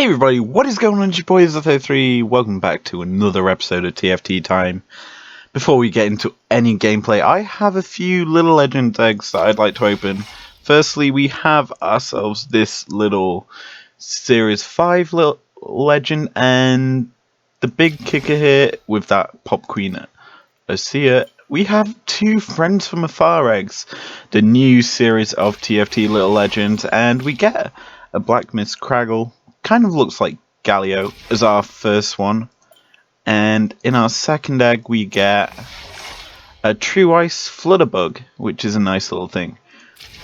Hey everybody, what is going on? It's your boy Izlogic.business. Welcome back to another episode of TFT Time. Before we get into any gameplay, I have a few little legend eggs that I'd like to open. Firstly, we have ourselves this little Series 5 little legend, and the big kicker here with that Pop Queen Osea, we have two Friends from Afar eggs, the new series of TFT little legends, and we get a Black Mist Craggle. Kind of looks like Galio as our first one, and in our second egg we get a True Ice Flutterbug, which is a nice little thing.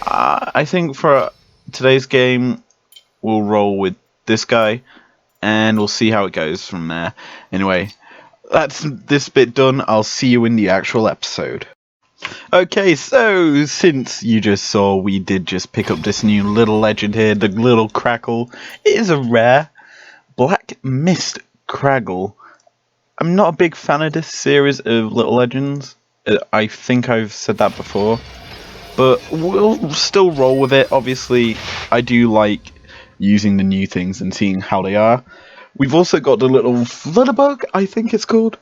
I think for today's game we'll roll with this guy and we'll see how it goes from there. Anyway, that's this bit done. I'll see you in the actual episode. Okay, so since you just saw, we did just pick up this new little legend here, the little Crackle. It is a rare Black Mist Craggle. I'm not a big fan of this series of little legends. I think I've said that before, but we'll still roll with it. Obviously, I do like using the new things and seeing how they are. We've also got the little Flutterbug, I think it's called,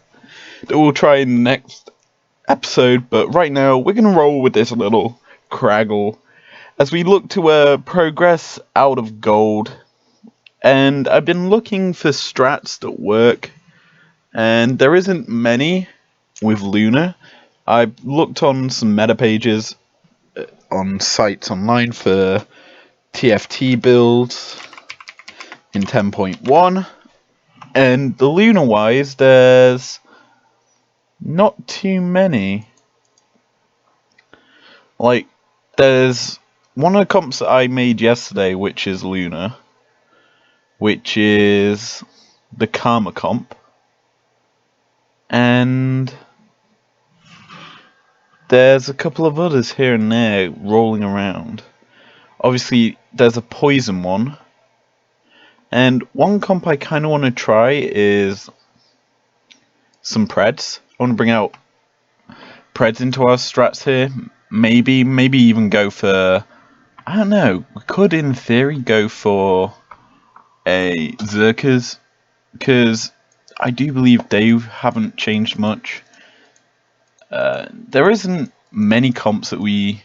that we'll try in the next episode, but right now we're going to roll with this little Craggle as we look to progress out of gold. And I've been looking for strats that work, and there isn't many with Luna. I looked on some meta pages on sites online for TFT builds in 10.1, and the Luna wise there's not too many. Like, there's one of the comps that I made yesterday, which is Luna, which is the Karma comp, and there's a couple of others here and there rolling around. Obviously, there's a poison one, and one comp I kind of want to try is some Preds. I want to bring out Preds into our strats here. Maybe even go for, I don't know, we could in theory go for a Zerkers, because I do believe they haven't changed much. There isn't many comps that we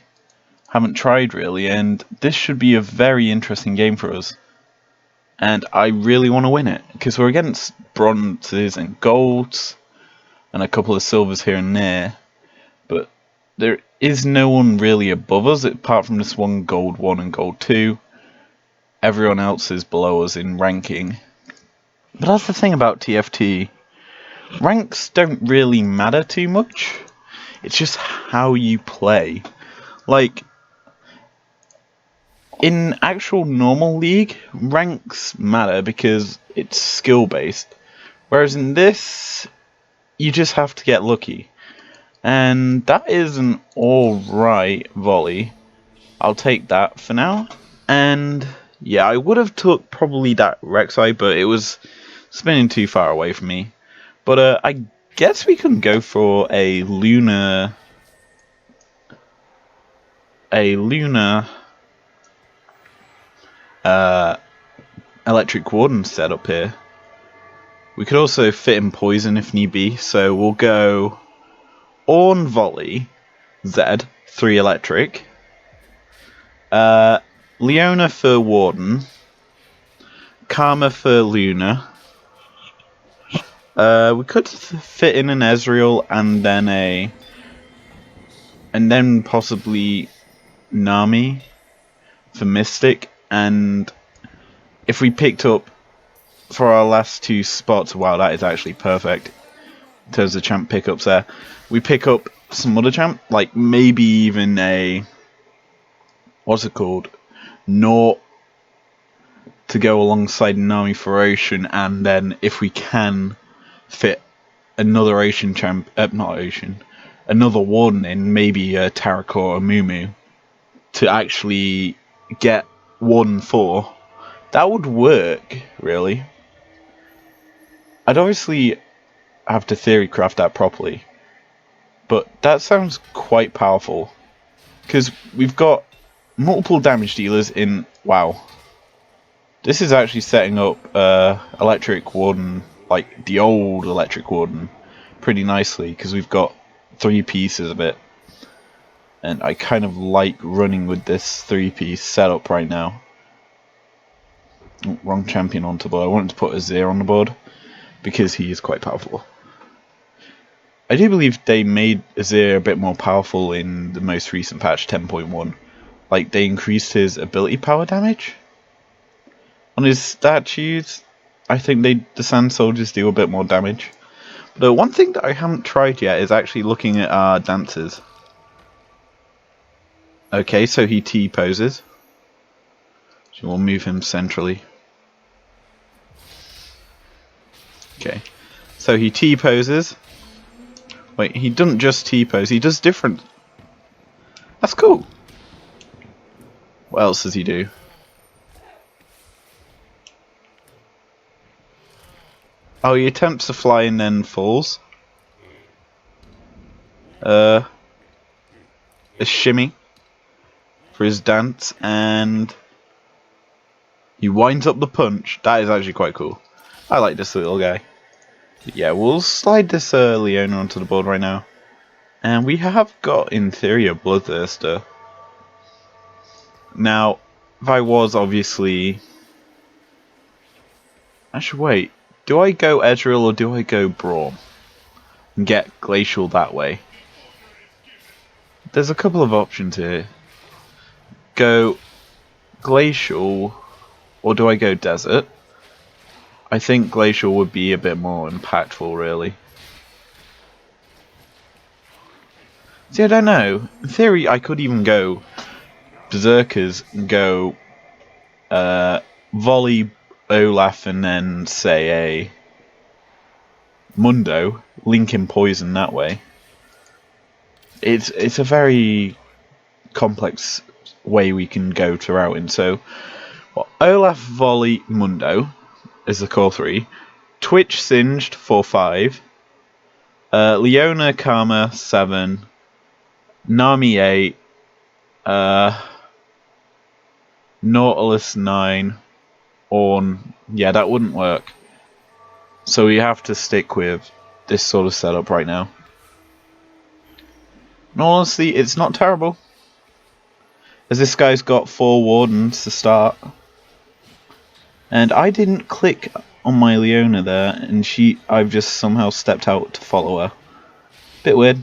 haven't tried really, and this should be a very interesting game for us. And I really want to win it, because we're against bronzes and golds, and a couple of silvers here and there, but there is no one really above us apart from this one gold 1 and gold 2. Everyone else is below us in ranking. But that's the thing about TFT. Ranks don't really matter too much. It's just how you play. Like, in actual normal league, ranks matter because it's skill based. Whereas in this, you just have to get lucky. And that is an alright volley. I'll take that for now. And yeah, I would have took probably that Rek'Sai, but it was spinning too far away from me. But I guess we can go for a Luna Electric Warden setup here. We could also fit in poison if need be, so we'll go Ornn Volley, Zed, 3 electric, Leona for Warden, Karma for Luna. We could fit in an Ezreal and then possibly Nami for Mystic, and if we picked up for our last 2 spots, wow, that is actually perfect in terms of champ pickups there. We pick up some other champ, like maybe even a, what's it called, Naught to go alongside Nami for Ocean, and then if we can fit another Ocean champ, another Warden in, maybe a Tarak or a Mumu, to actually get Warden 4, that would work, really. I'd obviously have to theory craft that properly, but that sounds quite powerful, because we've got multiple damage dealers in, wow, This is actually setting up Electric Warden, like the old Electric Warden, pretty nicely, because we've got 3 pieces of it. And I kind of like running with this 3-piece setup right now. Oh, wrong champion onto the board. I wanted to put Azir on the board, because he is quite powerful. I do believe they made Azir a bit more powerful in the most recent patch 10.1. Like, they increased his ability power damage on his statues. I think the Sand Soldiers do a bit more damage. But one thing that I haven't tried yet is actually looking at our dancers. Okay, so he T-poses. So we'll move him centrally. Okay, so he T-poses. Wait, he doesn't just T-pose, he does different. That's cool. What else does he do? Oh, he attempts to fly and then falls. A shimmy for his dance, and he winds up the punch. That is actually quite cool. I like this little guy. But yeah, we'll slide this Leona onto the board right now. And we have got, in theory, a Bloodthirster. Now, if I was obviously... Actually, wait. Do I go Ezreal or do I go Braum? And get Glacial that way? There's a couple of options here. Go Glacial, or do I go Desert? I think Glacial would be a bit more impactful, really. See, I don't know. In theory, I could even go Berserkers and go Volley, Olaf, and then say a Mundo, Linkin Poison that way. It's a very complex way we can go to routing. So, well, Olaf, Volley, Mundo is the core 3. Twitch Singed for 5. Leona, Karma 7. Nami 8. Nautilus 9. Ornn. Yeah, that wouldn't work. So we have to stick with this sort of setup right now. And honestly, it's not terrible. As this guy's got 4 Wardens to start. And I didn't click on my Leona there, and I've just somehow stepped out to follow her. Bit weird.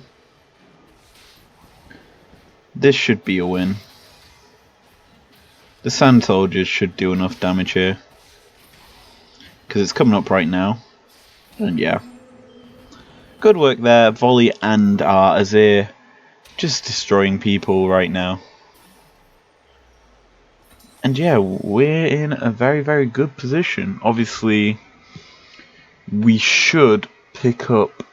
This should be a win. The Sand Soldiers should do enough damage here. Because it's coming up right now. And yeah. Good work there, Volley and Azir. Just destroying people right now. And yeah, we're in a very, very good position. Obviously, we should pick up...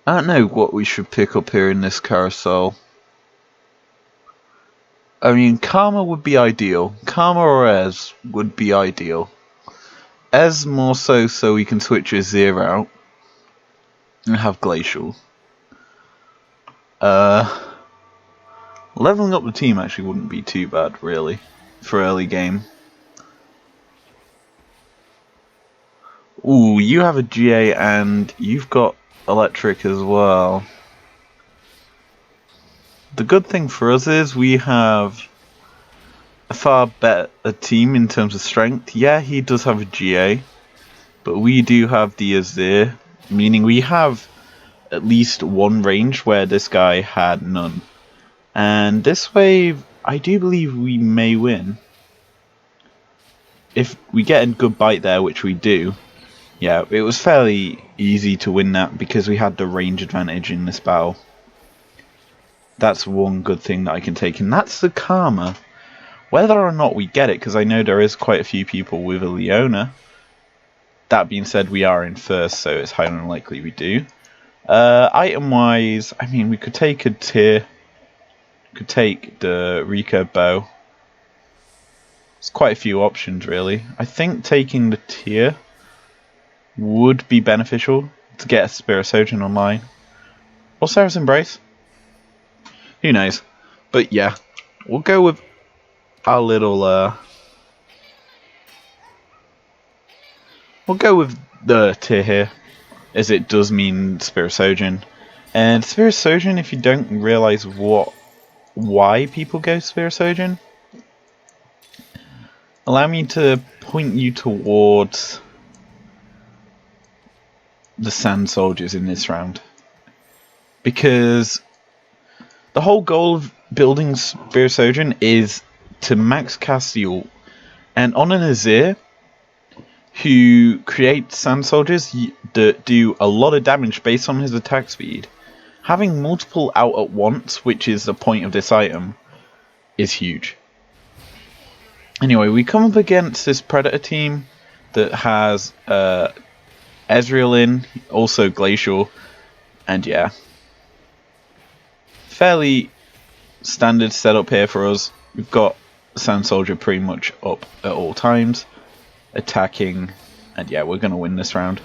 I don't know what we should pick up here in this carousel. I mean, Karma would be ideal. Karma or Ez would be ideal. Ez more so we can switch Azir out. And have Glacial. Leveling up the team actually wouldn't be too bad, really, for early game. Ooh, you have a GA and you've got Electric as well. The good thing for us is we have a far better team in terms of strength. Yeah, he does have a GA, but we do have the Azir, meaning we have at least one range where this guy had none. And this wave, I do believe we may win. If we get a good bite there, which we do. Yeah, it was fairly easy to win that because we had the range advantage in this battle. That's one good thing that I can take, and that's the Karma. Whether or not we get it, because I know there is quite a few people with a Leona. That being said, we are in first, so it's highly unlikely we do. Item wise, I mean, we could take a tier. Could take the Rika bow. There's quite a few options, really. I think taking the tier would be beneficial to get a Spirit online. Or Sarah's Embrace. Who knows? But yeah, we'll go with our little We'll go with the tier here, as it does mean Spirit Sojourn. And Spirit Sojourn, if you don't realise why people go Spirit Sojourn, allow me to point you towards the Sand Soldiers in this round. Because the whole goal of building Spirit Sojourn is to max cast the ult. And on an Azir, who creates Sand Soldiers that do a lot of damage based on his attack speed, having multiple out at once, which is the point of this item, is huge. Anyway, we come up against this Predator team that has Ezreal in, also Glacial, and yeah, fairly standard setup here for us. We've got Sand Soldier pretty much up at all times, attacking, and yeah, we're going to win this round.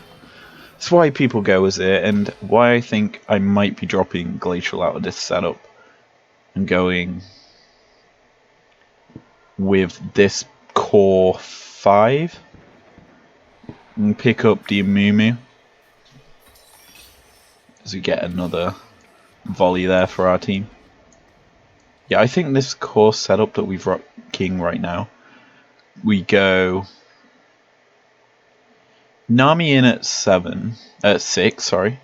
That's why people go Azir, and why I think I might be dropping Glacial out of this setup and going with this core 5 and pick up the Amumu as we get another volley there for our team. Yeah, I think this core setup that we've rocking right now, we go Nami in at 6, sorry.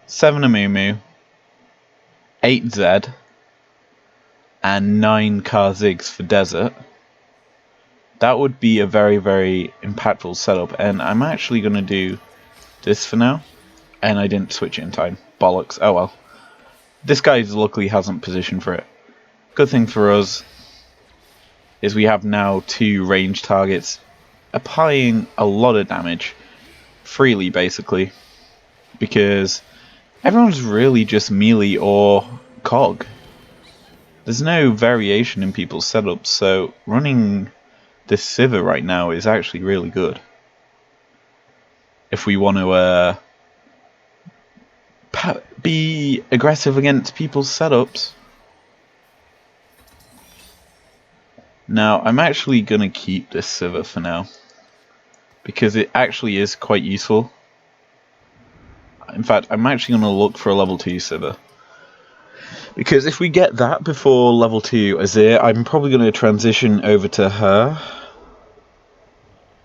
7 Amumu, 8 Zed, and 9 Kha'Zix for Desert. That would be a very, very impactful setup, and I'm actually going to do this for now. And I didn't switch it in time. Bollocks. Oh well. This guy luckily hasn't positioned for it. Good thing for us is we have now 2 range targets applying a lot of damage freely, basically, because everyone's really just melee or cog. There's no variation in people's setups, so running this Sivir right now is actually really good if we want to be aggressive against people's setups. Now, I'm actually going to keep this Sivir for now, because it actually is quite useful. In fact, I'm actually going to look for a level 2 Sivir, because if we get that before level 2 Azir, I'm probably going to transition over to her,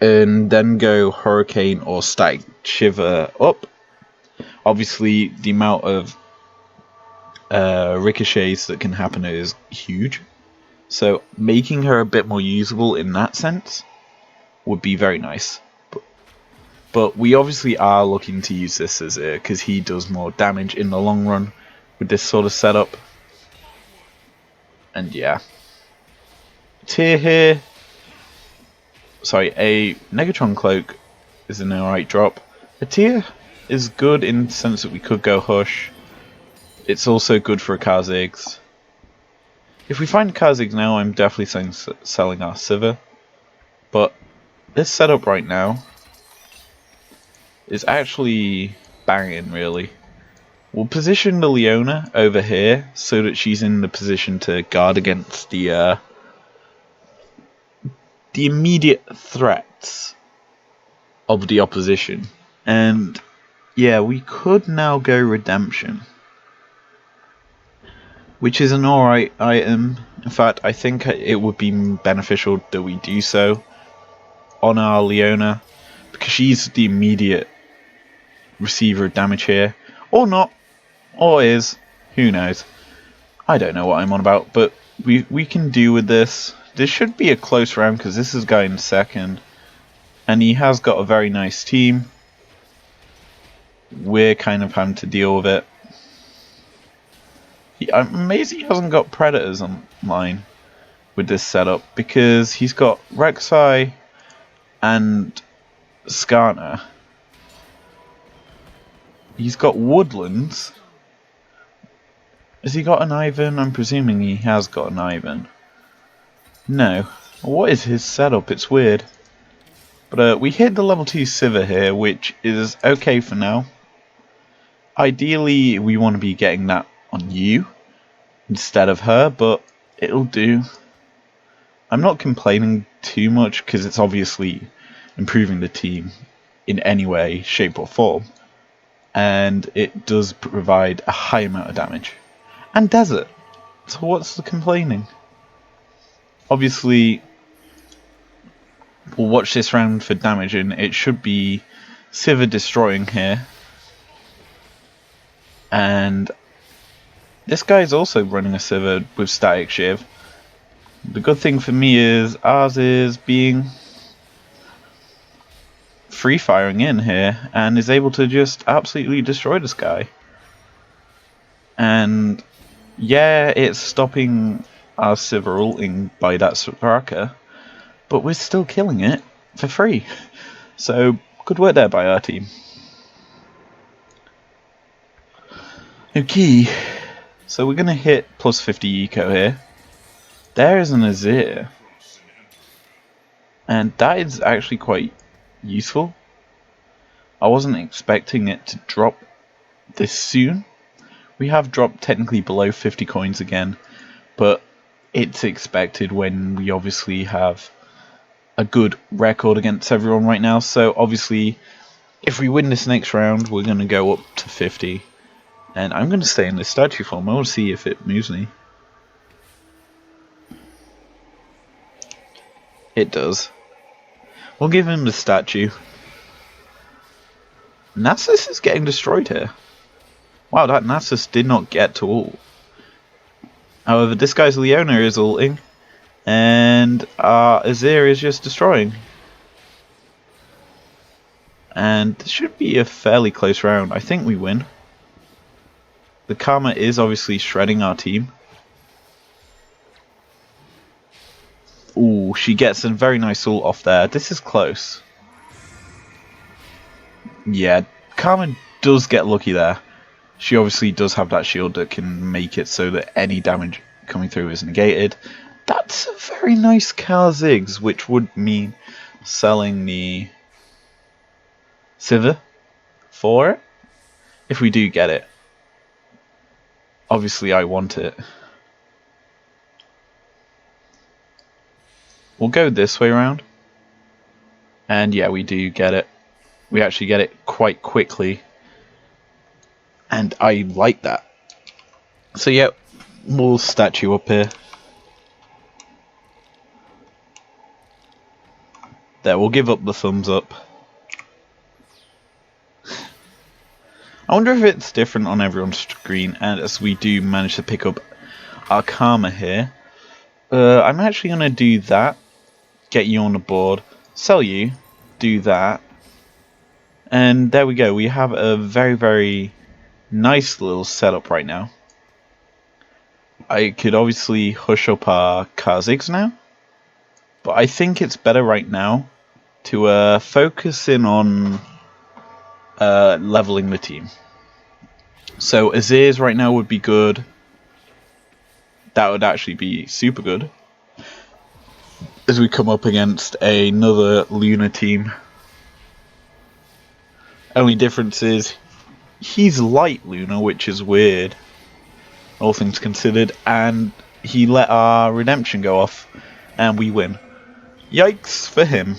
and then go Hurricane or Static Shiver up. Obviously, the amount of ricochets that can happen is huge. So making her a bit more usable in that sense would be very nice. But we obviously are looking to use this as because he does more damage in the long run with this sort of setup. And yeah. Tier here. Sorry, a Negatron Cloak is an alright drop. A tier is good in the sense that we could go Hush. It's also good for a Kha'Zix. If we find Kha'Zix now, I'm definitely selling our Sivir. But this setup right now is actually banging, really. We'll position the Leona over here so that she's in the position to guard against the immediate threats of the opposition. And yeah, we could now go Redemption, which is an alright item. In fact, I think it would be beneficial that we do so on our Leona, because she's the immediate receiver of damage here. Or not. Or is. Who knows. I don't know what I'm on about, but we can do with this. This should be a close round, because this is going second. And he has got a very nice team. We're kind of having to deal with it. I'm amazed he hasn't got Predators online with this setup, because he's got Rek'Sai and Skarner. He's got Woodlands. Has he got an Ivan? I'm presuming he has got an Ivan. No. What is his setup? It's weird. But we hit the level 2 Sivir here, which is okay for now. Ideally, we want to be getting that on you instead of her, but it'll do. I'm not complaining too much, because it's obviously improving the team in any way, shape or form. And it does provide a high amount of damage. And desert. So what's the complaining? Obviously, we'll watch this round for damage, and it should be Sivir destroying here. And this guy is also running a Sivir with Static Shiv. The good thing for me is ours is being free firing in here and is able to just absolutely destroy this guy. And yeah, it's stopping our Sivir ulting by that Soraka, but we're still killing it for free. So good work there by our team. Okay, so we're gonna hit plus 50 eco here. There is an Azir, and that is actually quite useful. I wasn't expecting it to drop this soon. We have dropped technically below 50 coins again, but it's expected when we obviously have a good record against everyone right now. So obviously, if we win this next round, we're going to go up to 50. And I'm going to stay in this statue form. I want to see if it moves me. It does. We'll give him the statue. Nasus is getting destroyed here. Wow, that Nasus did not get to ult. However, this guy's Leona is ulting. And Azir is just destroying. And this should be a fairly close round. I think we win. The Karma is obviously shredding our team. Ooh, she gets a very nice ult off there. This is close. Yeah, Karma does get lucky there. She obviously does have that shield that can make it so that any damage coming through is negated. That's a very nice Kha'Zix, which would mean selling the Sivir for it, if we do get it. Obviously I want it. We'll go this way around. And yeah, we do get it. We actually get it quite quickly. And I like that. So yeah, we'll statue up here. There, we'll give up the thumbs up. I wonder if it's different on everyone's screen, and as we do manage to pick up our Karma here. I'm actually going to do that. Get you on the board. Sell you. Do that. And there we go. We have a very, very nice little setup right now. I could obviously hush up our Kha'Zix now. But I think it's better right now to focus in on leveling the team. So Azir's right now would be good. That would actually be super good. As we come up against another Luna team. Only difference is he's light Luna, which is weird, all things considered, and he let our redemption go off, and we win. Yikes for him.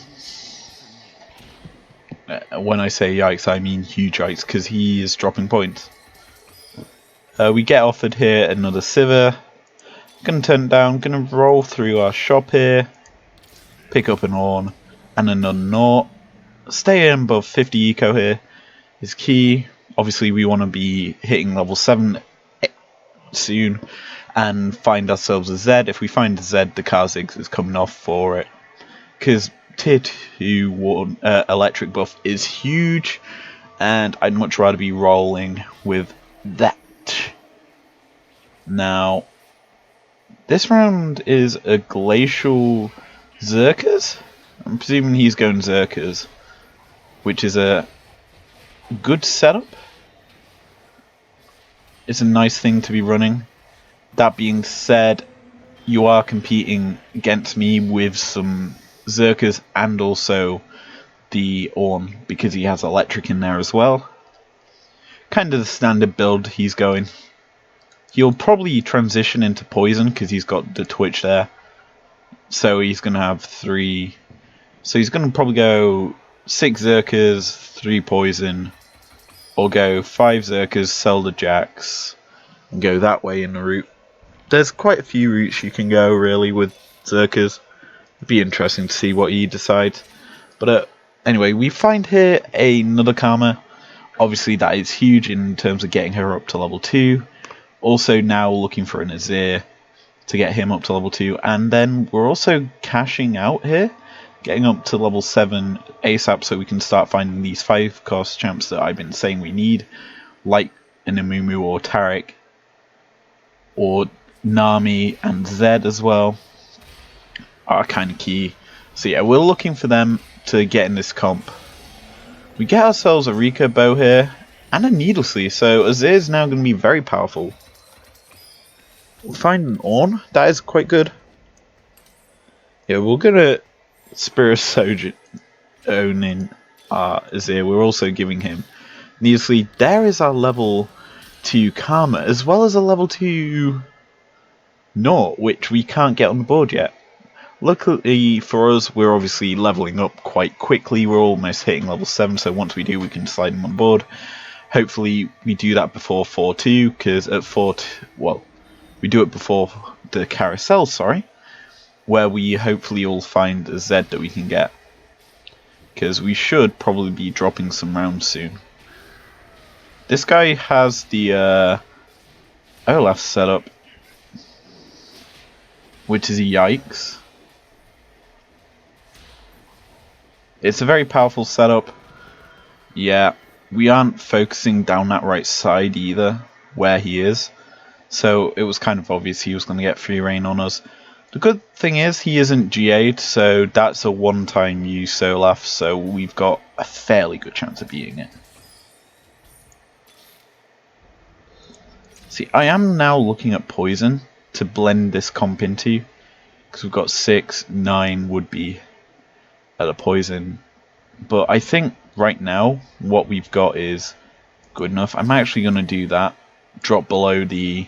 When I say yikes, I mean huge yikes, because he is dropping points. We get offered here another Sivir. Gonna turn it down, gonna roll through our shop here, pick up an Ornn and another Naught. Stay in above 50 eco here is key. Obviously we want to be hitting level 7 soon and find ourselves a Zed. If we find a Zed, the Kha'Zix is coming off for it, because tier 2 electric buff is huge, and I'd much rather be rolling with that. Now, this round is a Glacial Zerkers. I'm presuming he's going Zerkers, which is a good setup. It's a nice thing to be running. That being said, you are competing against me with some Zerkers and also the Ornn, because he has electric in there as well. Kind of the standard build he's going. He'll probably transition into poison because he's got the twitch there. So he's going to have 3 So he's going to probably go 6 Zerkers, 3 poison, or go 5 Zerkers, sell the Jacks, and go that way in the route. There's quite a few routes you can go really with Zerkers. It'd be interesting to see what he decides. But anyway, we find here another Karma. Obviously that is huge in terms of getting her up to level 2. Also now looking for an Azir to get him up to level 2. And then we're also cashing out here, getting up to level 7 ASAP so we can start finding these 5 cost champs that I've been saying we need. Like an Amumu or Taric. Or Nami and Zed as well. Are kind of key. So yeah, we're looking for them to get in this comp. We get ourselves a Rika bow here, and a Needlessly, so Azir is now going to be very powerful. We'll find an Ornn, that is quite good. Yeah, we're going to Spirit Sojourn in Azir, we're also giving him Needlessly. There is our level 2 Karma, as well as a level 2 Naught, which we can't get on the board yet. Luckily for us, we're obviously leveling up quite quickly. We're almost hitting level 7, so once we do, we can slide them on board. Hopefully, we do that before 4-2, because at 4-2, well, we do it before the carousel, sorry, where we hopefully will find a Zed that we can get. Because we should probably be dropping some rounds soon. This guy has the Olaf setup, which is a yikes. It's a very powerful setup. Yeah, we aren't focusing down that right side either, where he is. So it was kind of obvious he was going to get free reign on us. The good thing is he isn't GA'd, so that's a one-time use Olaf, so we've got a fairly good chance of beating it. See, I am now looking at poison to blend this comp into, because we've got 6, 9 would be at a poison, but I think right now what we've got is good enough. I'm actually going to do that, drop below the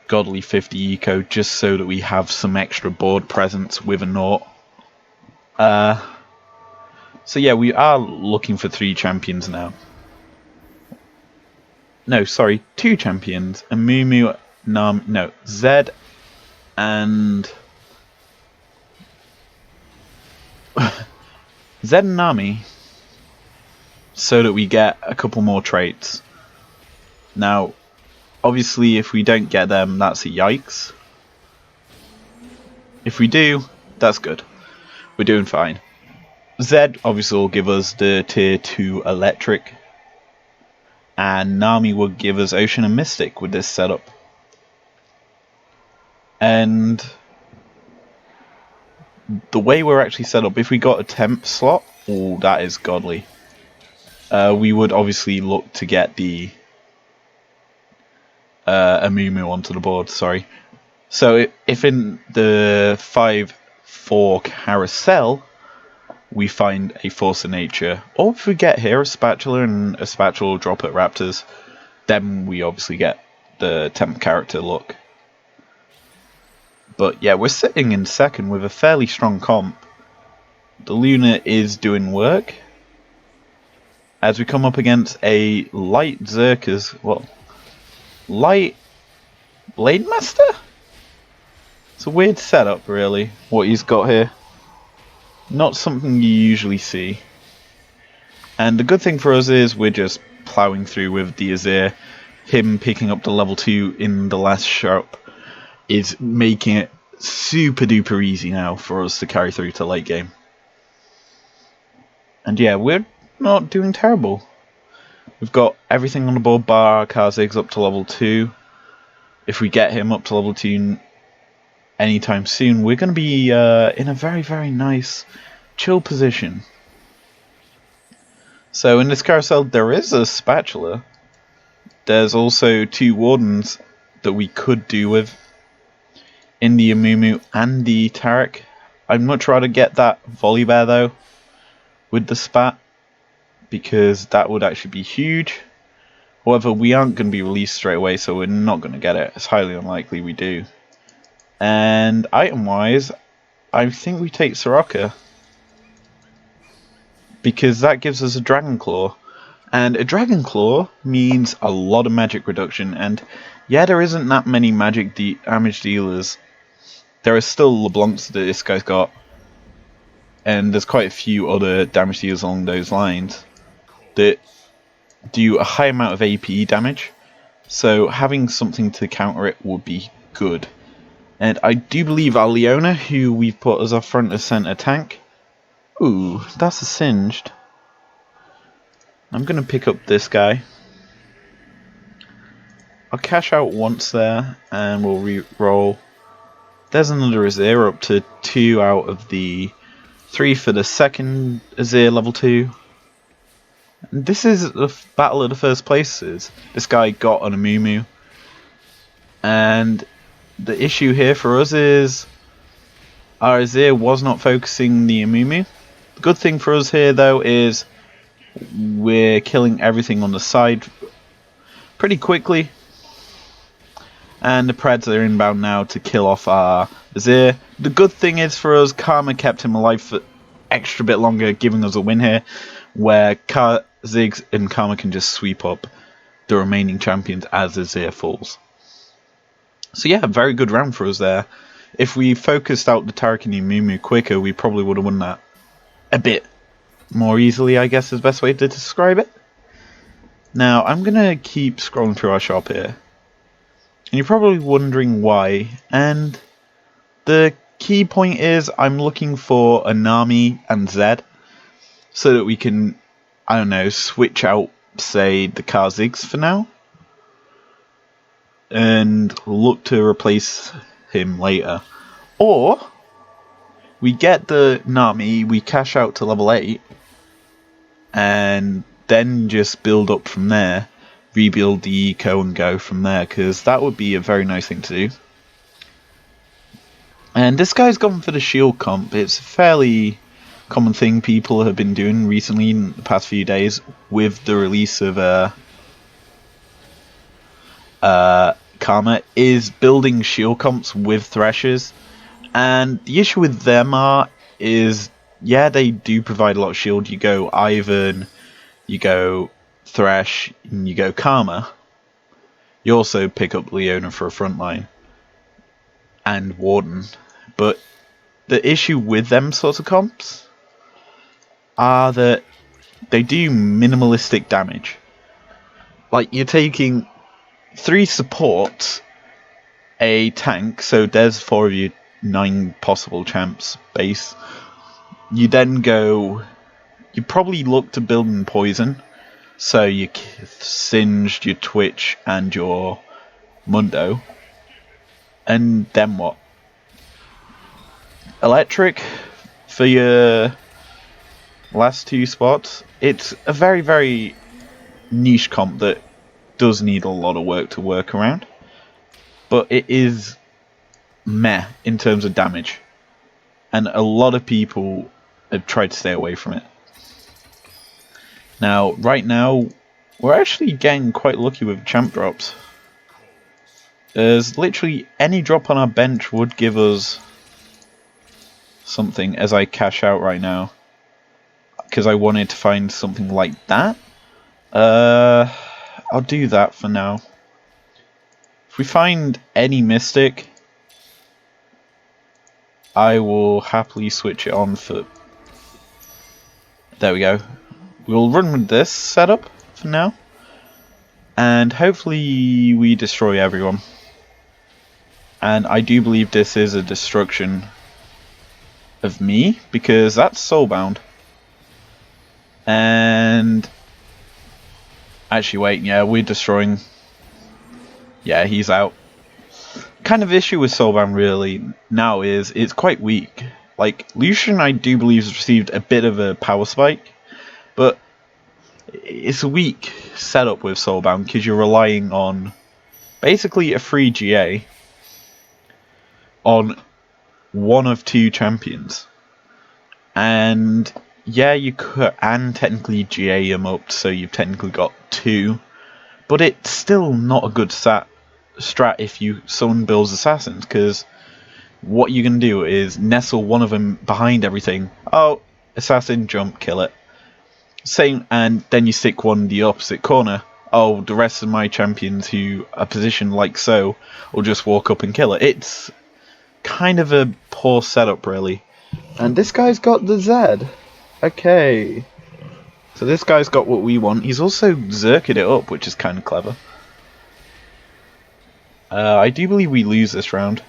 godly 50 eco just so that we have some extra board presence with a Naught. So yeah, we are looking for 3 champions now. No, sorry, 2 champions. Amumu, no, Zed and Zed and Nami, so that we get a couple more traits. Now, obviously, if we don't get them, that's a yikes. If we do, that's good. We're doing fine. Zed obviously will give us the tier 2 Electric, and Nami will give us Ocean and Mystic with this setup. And the way we're actually set up, if we got a temp slot, oh, that is godly. We would obviously look to get the Amumu onto the board, sorry. So if in the 5-4 carousel we find a Force of Nature, or if we get here a Spatula and a Spatula will drop at Raptors, then we obviously get the temp character look. But yeah, we're sitting in second with a fairly strong comp. The Luna is doing work. As we come up against a light Zerkers, well, light Blade Master? It's a weird setup really, what he's got here. Not something you usually see. And the good thing for us is we're just ploughing through with the Azir. Him picking up the level 2 in the last shop is making it super duper easy now for us to carry through to late game. And yeah, we're not doing terrible. We've got everything on the board bar Kha'Zix up to level 2. If we get him up to level 2 anytime soon, we're going to be in a very, very nice chill position. So in this carousel there is a Spatula. There's also 2 Wardens that we could do with in the Amumu and the Taric. I'd much rather get that Volibear though with the Spat, because that would actually be huge. However, we aren't going to be released straight away, so we're not going to get it. It's highly unlikely we do. And item wise, I think we take Soraka. because that gives us a Dragon Claw. And a Dragon Claw means a lot of magic reduction, and yeah, there isn't that many magic damage dealers. There are still LeBlancs that this guy's got, and there's quite a few other damage dealers along those lines that do a high amount of AP damage, so having something to counter it would be good. And I do believe our Leona, who we've put as our front and center tank, ooh, that's a singed. I'm going to pick up this guy. I'll cash out once there, and we'll re-roll. There's another Azir, up to 2 out of the 3 for the second Azir level 2. And this is the battle of the first places. This guy got an Amumu. And the issue here for us is our Azir was not focusing the Amumu. The good thing for us here though is we're killing everything on the side pretty quickly. And the Preds are inbound now to kill off our Azir. The good thing is for us, Karma kept him alive for extra bit longer, giving us a win here, where Ziggs and Karma can just sweep up the remaining champions as Azir falls. So yeah, very good round for us there. If we focused out the Taric and the Amumu quicker, we probably would have won that a bit more easily, I guess is the best way to describe it. Now, I'm going to keep scrolling through our shop here. And you're probably wondering why, and the key point is I'm looking for a Nami and Zed so that we can, I don't know, switch out, say, the Kha'Zix for now and look to replace him later. Or we get the Nami, we cash out to level 8 and then just build up from there. Rebuild the eco and go from there, because that would be a very nice thing to do. And this guy's gone for the shield comp. It's a fairly common thing people have been doing recently in the past few days with the release of Karma, is building shield comps with Threshers. And the issue with them is, yeah, they do provide a lot of shield. You go Ivan, you go Thresh, and you go Karma. You also pick up Leona for a frontline and Warden, but the issue with them sorts of comps are that they do minimalistic damage. Like, you're taking 3 supports, a tank, so there's 4 of you 9 possible champs base. You then go, you probably look to build in poison. So you Singed, your Twitch, and your Mundo. And then what? Electric for your last 2 spots. It's a very, very niche comp that does need a lot of work to work around. But it is meh in terms of damage. And a lot of people have tried to stay away from it. Now, right now, we're actually getting quite lucky with champ drops. There's literally any drop on our bench would give us something as I cash out right now. Because I wanted to find something like that. I'll do that for now. If we find any Mystic, I will happily switch it on for... There we go. We'll run with this setup for now, and hopefully we destroy everyone. And I do believe this is a destruction of me, because that's soulbound. And actually wait, yeah, we're destroying. Yeah, he's out. Kind of issue with soulbound really now is it's quite weak. Like, Lucian I do believe has received a bit of a power spike, but it's a weak setup with Soulbound because you're relying on basically a free GA on one of 2 champions. And yeah, you could technically GA him up, so you've technically got 2, but it's still not a good strat if someone builds assassins, because what you're going to do is nestle one of them behind everything. Oh, assassin, jump, kill it. Same, and then you stick one in the opposite corner. Oh, the rest of my champions who are positioned like so will just walk up and kill it. It's kind of a poor setup, really. And this guy's got the Z. Okay. So this guy's got what we want. He's also zerked it up, which is kind of clever. I do believe we lose this round.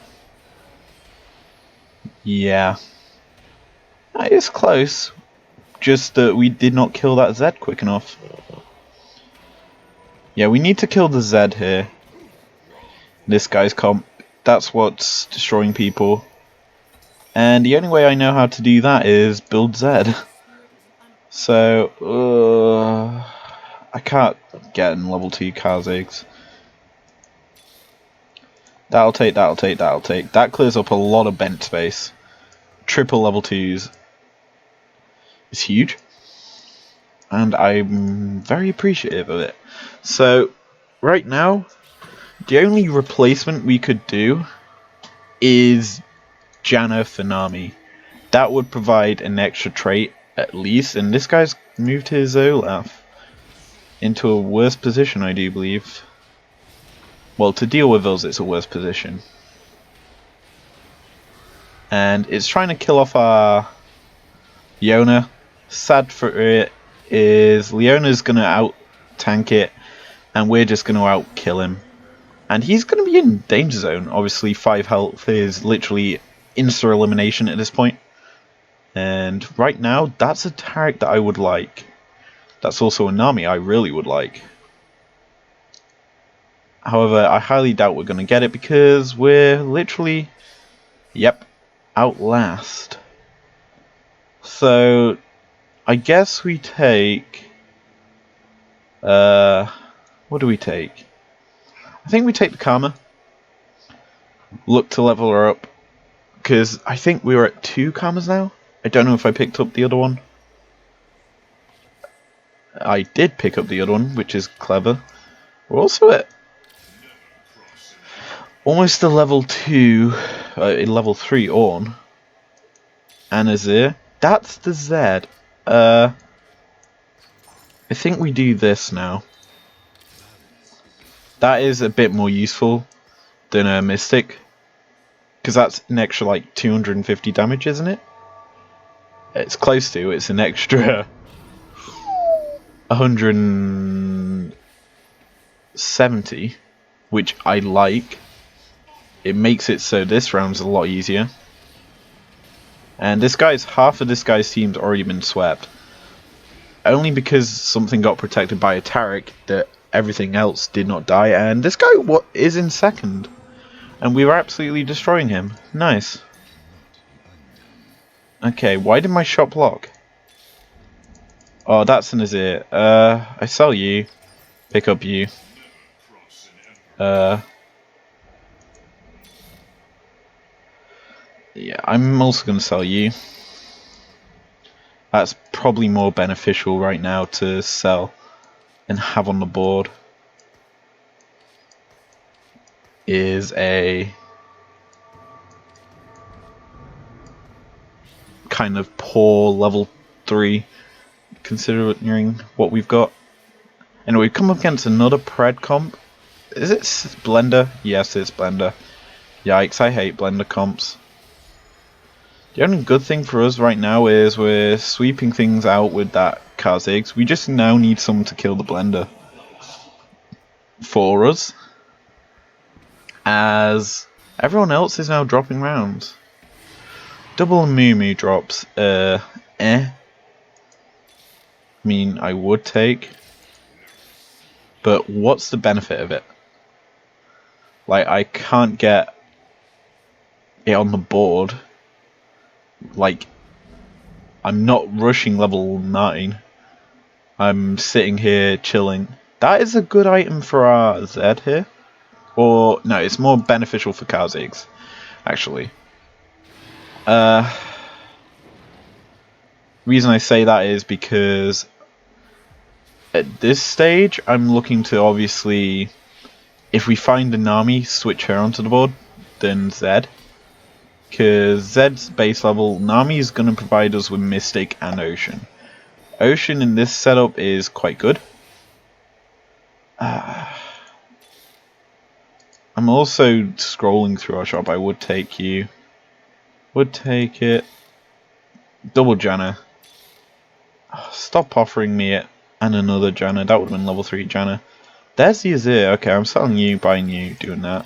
Yeah. It's close. Just that we did not kill that Z quick enough. Yeah, we need to kill the Z here. This guy's comp. That's what's destroying people. And the only way I know how to do that is build Z. So, I can't get in level 2 Kha'Zix. That'll take. That clears up a lot of bent space. Triple level 2s is huge. And I'm very appreciative of it. So, right now, the only replacement we could do is Janna for Nami. That would provide an extra trait, at least. And this guy's moved his Olaf into a worse position, I do believe. Well, to deal with us, it's a worse position. And it's trying to kill off our Leona. Sad for it is Leona's going to out-tank it, and we're just going to out-kill him. And he's going to be in danger zone. Obviously, 5 health is literally insta-elimination at this point. And right now, that's a Taric that I would like. That's also a Nami I really would like. However, I highly doubt we're going to get it because we're literally, yep, outlast. So, I guess we take, what do we take? I think we take the Karma. Look to level her up. Because I think we were at 2 Karmas now. I don't know if I picked up the other one. I did pick up the other one, which is clever. We're also at almost a level 2, level 3 Ornn. And Azir. That's the Z. I think we do this now. That is a bit more useful than a Mystic. Because that's an extra like 250 damage, isn't it? It's close to. It's an extra 170, which I like. It makes it so this round's a lot easier. And half of this guy's team's already been swept. Only because something got protected by a Taric that everything else did not die. And this guy is in second. And we were absolutely destroying him. Nice. Okay, why did my shop lock? Oh, that's an Azir. I sell you. Pick up you. Yeah, I'm also going to sell you. That's probably more beneficial right now to sell and have on the board. Is a kind of poor level 3 considering what we've got. And we've come up against another Pred comp. Is it Blender? Yes, it's Blender. Yikes, I hate Blender comps. The only good thing for us right now is we're sweeping things out with that Kha'Zix. We just now need someone to kill the Blender for us, as everyone else is now dropping rounds. Double Moo drops. I mean, I would take, but what's the benefit of it? Like, I can't get it on the board. Like, I'm not rushing level 9. I'm sitting here chilling. That is a good item for our Z here. Or, no, it's more beneficial for Kha'Zix, actually. Reason I say that is because at this stage, I'm looking to obviously, if we find a Nami, switch her onto the board, then Z. Because Zed's base level, Nami is going to provide us with Mystic and Ocean. Ocean in this setup is quite good. I'm also scrolling through our shop. I would take you. Would take it. Double Janna. Stop offering me it. And another Janna. That would have been level 3 Janna. There's the Azir. Okay, I'm selling you, buying you, doing that.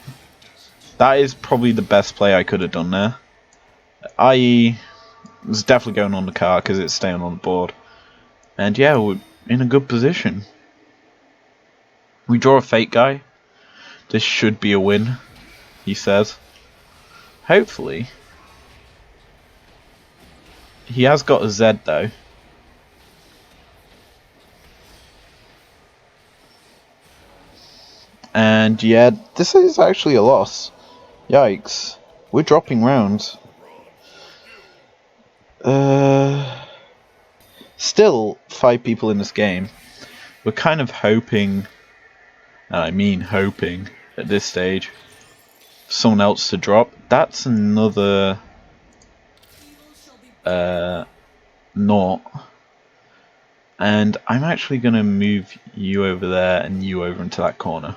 That is probably the best play I could have done there. I.e. was definitely going on the car because it's staying on the board. And yeah, we're in a good position. We draw a Fate guy. This should be a win, he says. Hopefully. He has got a Z though. And yeah, this is actually a loss. Yikes. We're dropping rounds. Still 5 people in this game. We're kind of hoping, and I mean hoping, at this stage, for someone else to drop. That's another naught. And I'm actually going to move you over there and you over into that corner.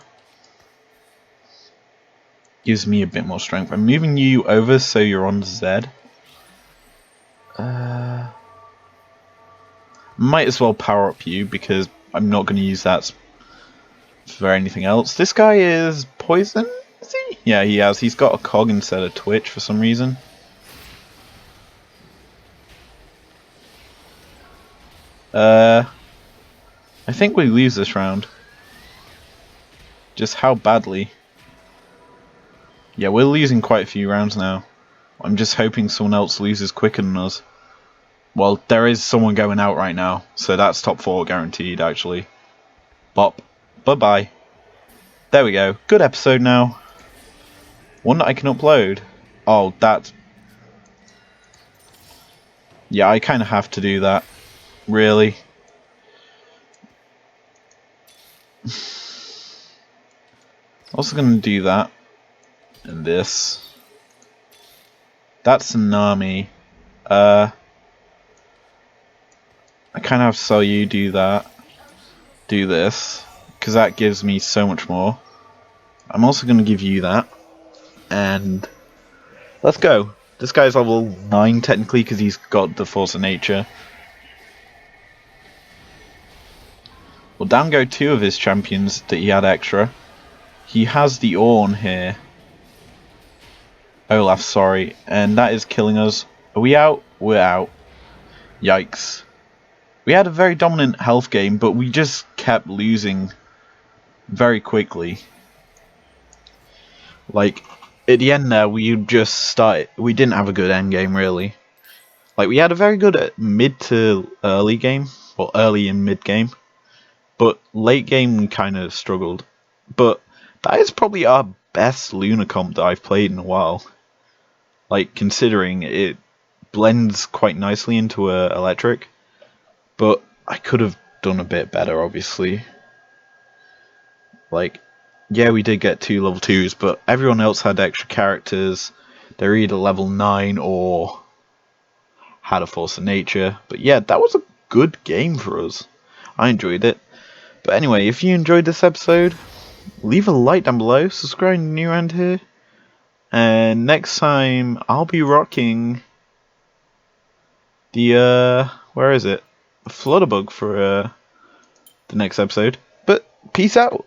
Gives me a bit more strength. I'm moving you over so you're on Z. Might as well power up you because I'm not going to use that for anything else. This guy is poison, is he? Yeah, he has. He's got a cog instead of Twitch for some reason. I think we lose this round. Just how badly? Yeah, we're losing quite a few rounds now. I'm just hoping someone else loses quicker than us. Well, there is someone going out right now, so that's top 4 guaranteed, actually. Bop. Bye-bye. There we go. Good episode now. One that I can upload. Oh, that... Yeah, I kind of have to do that. Really. Also going to do that. And this. That's Tsunami. I kind of have to sell you, do that. Do this. Because that gives me so much more. I'm also going to give you that. And let's go. This guy's level 9 technically because he's got the Force of Nature. Well, down go 2 of his champions that he had extra. He has the Ornn here. Olaf, sorry. And that is killing us. Are we out? We're out. Yikes. We had a very dominant health game, but we just kept losing very quickly. Like, at the end there, we just started... We didn't have a good end game, really. Like, we had a very good mid to early game. Or early and mid game. But late game, we kind of struggled. But that is probably our best Luna comp that I've played in a while. Like, considering it blends quite nicely into Electric. But I could have done a bit better, obviously. Like, yeah, we did get 2 level 2s, but everyone else had extra characters. They're either level 9 or had a Force of Nature. But yeah, that was a good game for us. I enjoyed it. But anyway, if you enjoyed this episode, leave a like down below, subscribe if you're new around here. And next time, I'll be rocking the, where is it? The Flutterbug for the next episode. But peace out.